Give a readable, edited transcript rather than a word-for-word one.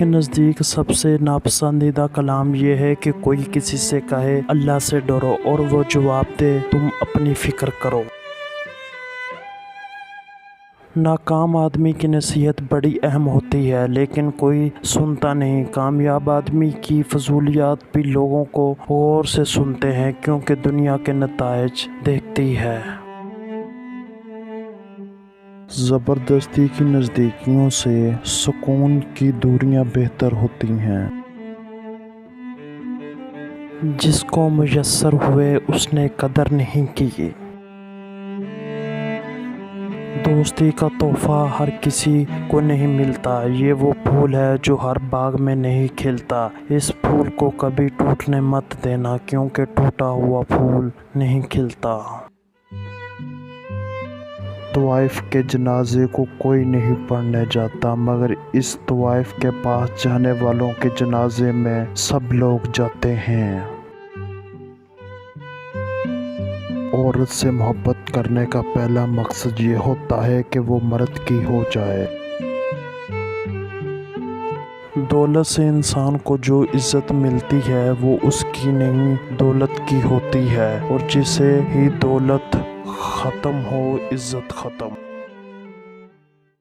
کے نزدیک سب سے ناپسندیدہ کلام یہ ہے کہ کوئی کسی سے کہے اللہ سے ڈرو اور وہ جواب دے تم اپنی فکر کرو۔ ناکام آدمی کی نصیحت بڑی اہم ہوتی ہے لیکن کوئی سنتا نہیں۔ کامیاب آدمی کی فضولیات بھی لوگوں کو غور سے سنتے ہیں کیونکہ دنیا کے نتائج دیکھتی ہے۔ زبردستی کی نزدیکیوں سے سکون کی دوریاں بہتر ہوتی ہیں۔ جس کو میسر ہوئے اس نے قدر نہیں کی۔ دوستی کا تحفہ ہر کسی کو نہیں ملتا، یہ وہ پھول ہے جو ہر باغ میں نہیں کھلتا۔ اس پھول کو کبھی ٹوٹنے مت دینا کیونکہ ٹوٹا ہوا پھول نہیں کھلتا۔ طوائف کے جنازے کو کوئی نہیں پڑھنے جاتا مگر اس طوائف کے پاس جانے والوں کے جنازے میں سب لوگ جاتے ہیں۔ عورت سے محبت کرنے کا پہلا مقصد یہ ہوتا ہے کہ وہ مرد کی ہو جائے۔ دولت سے انسان کو جو عزت ملتی ہے وہ اس کی نہیں دولت کی ہوتی ہے، اور جسے ہی دولت ختم ہو عزت ختم۔